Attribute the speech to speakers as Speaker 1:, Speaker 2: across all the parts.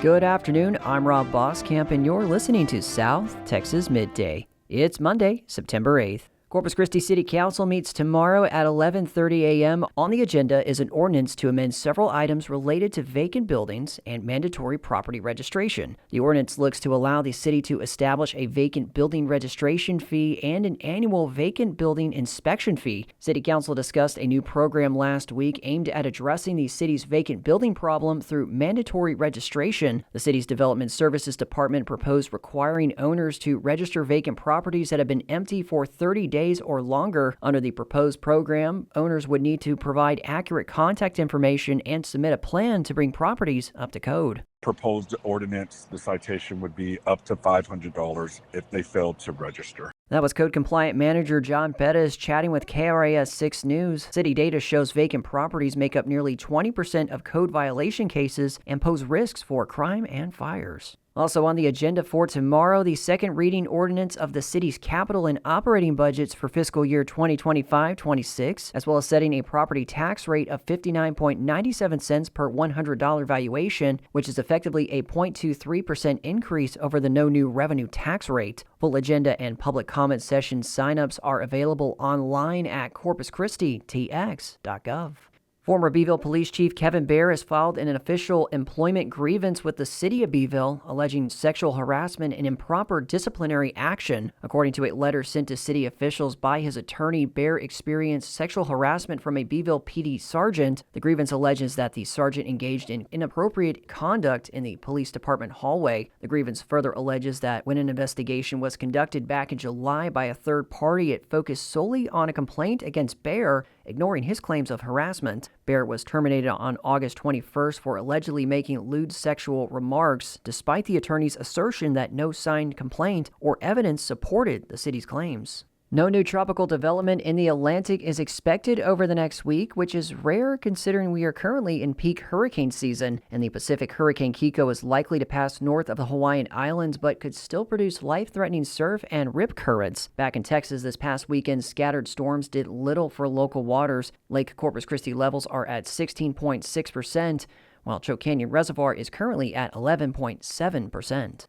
Speaker 1: Good afternoon, I'm Rob Boskamp, and you're listening to South Texas Midday. It's Monday, September 8th. Corpus Christi City Council meets tomorrow at 11:30 a.m. On the agenda is an ordinance to amend several items related to vacant buildings and mandatory property registration. The ordinance looks to allow the city to establish a vacant building registration fee and an annual vacant building inspection fee. City Council discussed a new program last week aimed at addressing the city's vacant building problem through mandatory registration. The city's Development Services Department proposed requiring owners to register vacant properties that have been empty for 30 days or longer. Under the proposed program, owners would need to provide accurate contact information and submit a plan to bring properties up to code.
Speaker 2: Proposed ordinance, the citation would be up to $500 if they failed to register.
Speaker 1: That was Code Compliant Manager John Bettis chatting with KRAS 6 News. City data shows vacant properties make up nearly 20% of code violation cases and pose risks for crime and fires. Also on the agenda for tomorrow, the second reading ordinance of the city's capital and operating budgets for fiscal year 2025-26, as well as setting a property tax rate of 59.97 cents per $100 valuation, which is effectively a 0.23% increase over the no new revenue tax rate. Full agenda and public comment session signups are available online at corpuschristitx.gov. Former Beeville Police Chief Kevin Behr has filed an official employment grievance with the city of Beeville, alleging sexual harassment and improper disciplinary action. According to a letter sent to city officials by his attorney, Behr experienced sexual harassment from a Beeville PD sergeant. The grievance alleges that the sergeant engaged in inappropriate conduct in the police department hallway. The grievance further alleges that when an investigation was conducted back in July by a third party, it focused solely on a complaint against Behr, ignoring his claims of harassment. Behr was terminated on August 21st for allegedly making lewd sexual remarks, despite the attorney's assertion that no signed complaint or evidence supported the city's claims. No new tropical development in the Atlantic is expected over the next week, which is rare considering we are currently in peak hurricane season. In the Pacific, Hurricane Kiko is likely to pass north of the Hawaiian Islands, but could still produce life-threatening surf and rip currents. Back in Texas this past weekend, scattered storms did little for local waters. Lake Corpus Christi levels are at 16.6%, while Choke Canyon Reservoir is currently at 11.7%.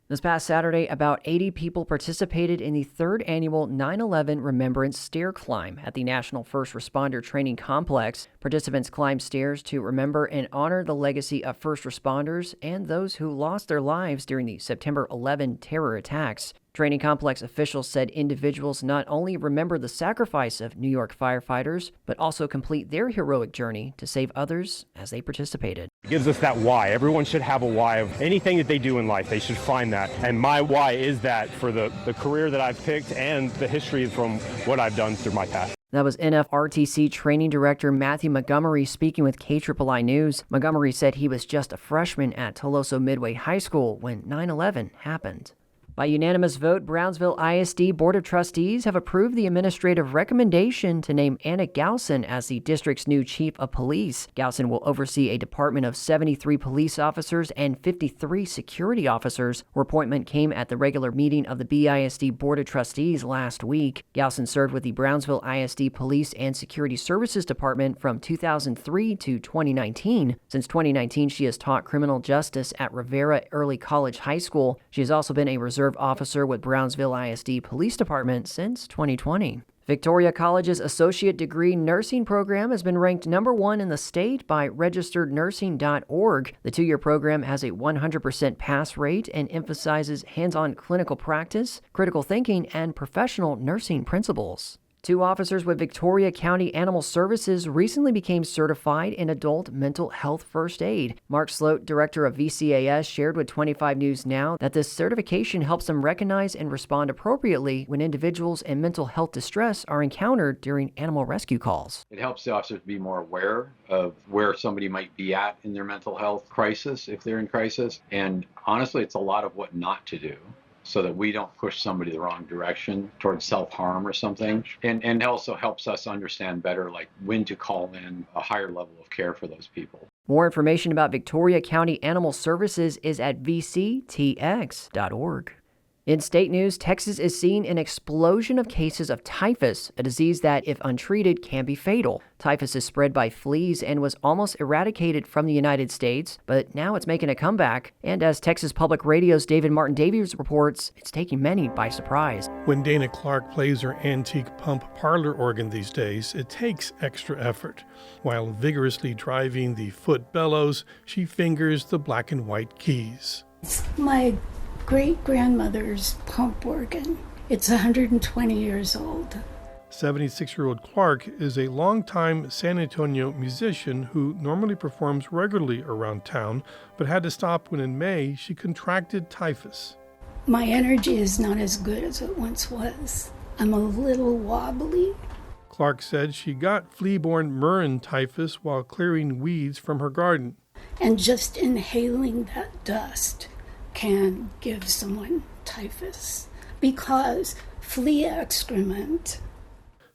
Speaker 1: This past Saturday, about 80 people participated in the third annual 9/11 Remembrance Stair Climb at the National First Responder Training Complex. Participants climbed stairs to remember and honor the legacy of first responders and those who lost their lives during the September 11 terror attacks. Training complex officials said individuals not only remember the sacrifice of New York firefighters, but also complete their heroic journey to save others as they participated.
Speaker 3: It gives us that why. Everyone should have a why of anything that they do in life. They should find that. And my why is that for the career that I've picked and the history from what I've done through my past.
Speaker 1: That was NFRTC Training Director Matthew Montgomery speaking with KIII News. Montgomery said he was just a freshman at Toloso Midway High School when 9/11 happened. By unanimous vote, Brownsville ISD Board of Trustees have approved the administrative recommendation to name Anna Galson as the district's new chief of police. Galson will oversee a department of 73 police officers and 53 security officers. Her appointment came at the regular meeting of the BISD Board of Trustees last week. Galson served with the Brownsville ISD Police and Security Services Department from 2003 to 2019. Since 2019, she has taught criminal justice at Rivera Early College High School. She has also been a reserve officer with Brownsville ISD Police Department since 2020. Victoria College's Associate Degree Nursing program has been ranked number 1 in the state by registerednursing.org. The 2-year program has a 100% pass rate and emphasizes hands-on clinical practice, critical thinking, and professional nursing principles. 2 officers with Victoria County Animal Services recently became certified in adult mental health first aid. Mark Sloat, director of VCAS, shared with 25 News Now that this certification helps them recognize and respond appropriately when individuals in mental health distress are encountered during animal rescue calls.
Speaker 4: It helps the officers be more aware of where somebody might be at in their mental health crisis, if they're in crisis. And honestly, it's a lot of what not to do, so that we don't push somebody the wrong direction towards self-harm or something. And also helps us understand better, like when to call in a higher level of care for those people.
Speaker 1: More information about Victoria County Animal Services is at vctx.org. In state news, Texas is seeing an explosion of cases of typhus, a disease that, if untreated, can be fatal. Typhus is spread by fleas and was almost eradicated from the United States, but now it's making a comeback. And as Texas Public Radio's David Martin Davies reports, it's taking many by surprise.
Speaker 5: When Dana Clark plays her antique pump parlor organ these days, it takes extra effort. While vigorously driving the foot bellows, she fingers the black and white keys.
Speaker 6: It's my great-grandmother's pump organ. It's 120 years old.
Speaker 5: 76-year-old Clark is a longtime San Antonio musician who normally performs regularly around town, but had to stop when in May she contracted typhus.
Speaker 6: My energy is not as good as it once was. I'm a little wobbly.
Speaker 5: Clark said she got flea-borne murine typhus while clearing weeds from her garden.
Speaker 6: And just inhaling that dust can give someone typhus because flea excrement.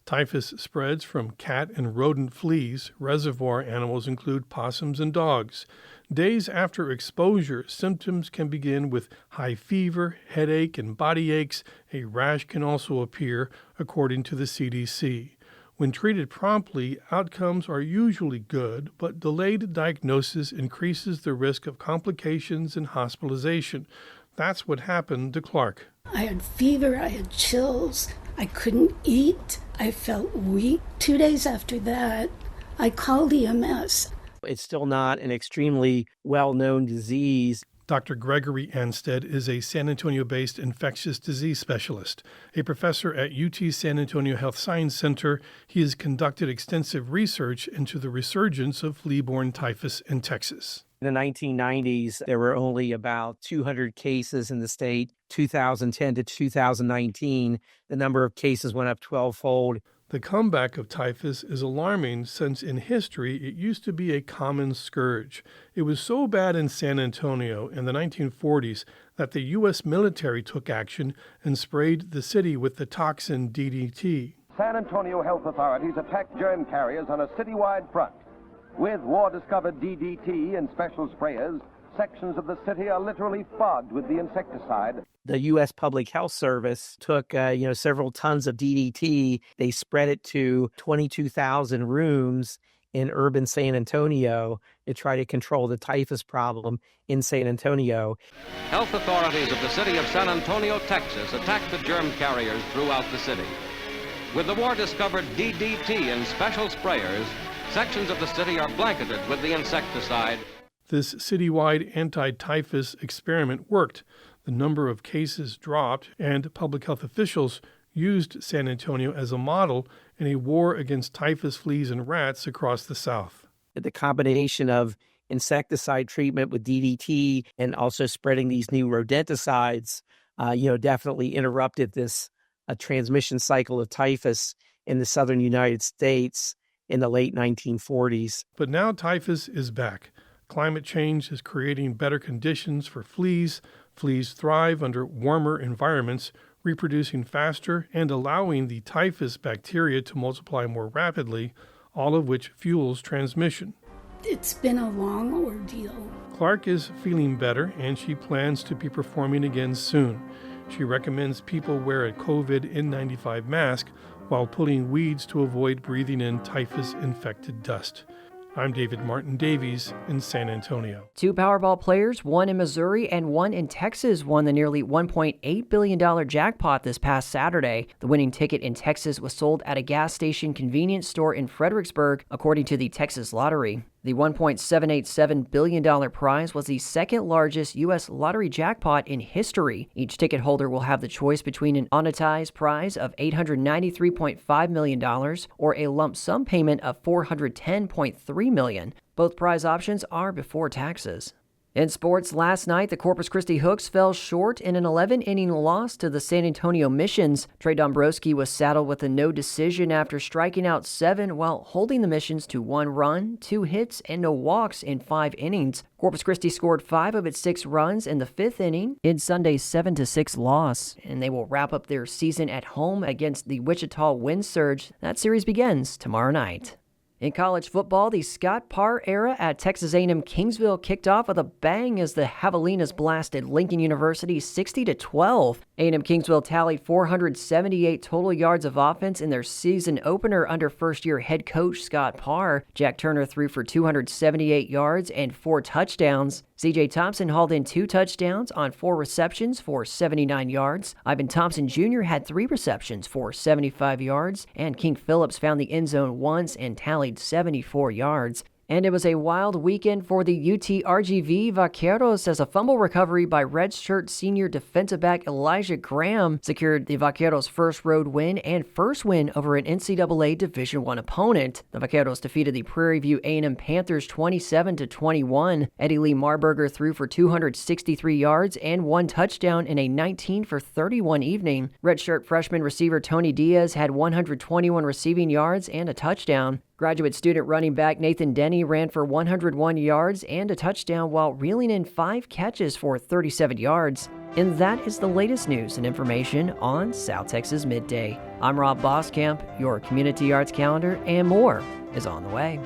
Speaker 5: Typhus spreads from cat and rodent fleas. Reservoir animals include possums and dogs. Days after exposure, symptoms can begin with high fever, headache, and body aches. A rash can also appear, according to the CDC. When treated promptly, outcomes are usually good, but delayed diagnosis increases the risk of complications and hospitalization. That's what happened to Clark.
Speaker 6: I had fever, I had chills, I couldn't eat, I felt weak. 2 days after that, I called EMS.
Speaker 7: It's still not an extremely well-known disease.
Speaker 5: Dr. Gregory Anstead is a San Antonio-based infectious disease specialist. A professor at UT San Antonio Health Science Center, he has conducted extensive research into the resurgence of flea-borne typhus in Texas.
Speaker 7: In the 1990s, there were only about 200 cases in the state. 2010 to 2019, the number of cases went up 12-fold.
Speaker 5: The comeback of typhus is alarming since in history it used to be a common scourge. It was so bad in San Antonio in the 1940s that the U.S. military took action and sprayed the city with the toxin DDT.
Speaker 8: San Antonio health authorities attacked germ carriers on a citywide front. With war-discovered DDT and special sprayers, sections of the city are literally fogged with the insecticide.
Speaker 7: The U.S. Public Health Service took, several tons of DDT. They spread it to 22,000 rooms in urban San Antonio to try to control the typhus problem in San Antonio.
Speaker 9: Health authorities of the city of San Antonio, Texas, attacked the germ carriers throughout the city. With the war-discovered DDT and special sprayers, sections of the city are blanketed with the insecticide.
Speaker 5: This citywide anti-typhus experiment worked. The number of cases dropped, and public health officials used San Antonio as a model in a war against typhus fleas and rats across the South.
Speaker 7: The combination of insecticide treatment with DDT and also spreading these new rodenticides, definitely interrupted this transmission cycle of typhus in the southern United States in the late 1940s.
Speaker 5: But now typhus is back. Climate change is creating better conditions for fleas. Fleas thrive under warmer environments, reproducing faster and allowing the typhus bacteria to multiply more rapidly, all of which fuels transmission.
Speaker 6: It's been a long ordeal.
Speaker 5: Clark is feeling better, and she plans to be performing again soon. She recommends people wear a COVID N95 mask while pulling weeds to avoid breathing in typhus-infected dust. I'm David Martin Davies in San Antonio.
Speaker 1: 2 Powerball players, one in Missouri and one in Texas, won the nearly $1.8 billion jackpot this past Saturday. The winning ticket in Texas was sold at a gas station convenience store in Fredericksburg, according to the Texas Lottery. The $1.787 billion prize was the second largest U.S. lottery jackpot in history. Each ticket holder will have the choice between an monetized prize of $893.5 million or a lump sum payment of $410.3 million. Both prize options are before taxes. In sports, last night, the Corpus Christi Hooks fell short in an 11-inning loss to the San Antonio Missions. Trey Dombrowski was saddled with a no decision after striking out 7 while holding the Missions to 1 run, 2 hits, and no walks in 5 innings. Corpus Christi scored 5 of its 6 runs in the 5th inning in Sunday's 7-6 loss, and they will wrap up their season at home against the Wichita Wind Surge. That series begins tomorrow night. In college football, the Scott Parr era at Texas A&M Kingsville kicked off with a bang as the Javelinas blasted Lincoln University 60-12. A&M Kingsville tallied 478 total yards of offense in their season opener under first-year head coach Scott Parr. Jack Turner threw for 278 yards and 4 touchdowns. C.J. Thompson hauled in 2 touchdowns on 4 receptions for 79 yards. Ivan Thompson Jr. had 3 receptions for 75 yards, and King Phillips found the end zone once and tallied 74 yards. And it was a wild weekend for the UTRGV Vaqueros as a fumble recovery by redshirt senior defensive back Elijah Graham secured the Vaqueros' first road win and first win over an NCAA Division I opponent. The Vaqueros defeated the Prairie View A&M Panthers 27-21. Eddie Lee Marburger threw for 263 yards and 1 touchdown in a 19-for-31 evening. Redshirt freshman receiver Tony Diaz had 121 receiving yards and a touchdown. Graduate student running back Nathan Denny ran for 101 yards and a touchdown while reeling in 5 catches for 37 yards. And that is the latest news and information on South Texas Midday. I'm Rob Boskamp. Your community arts calendar and more is on the way.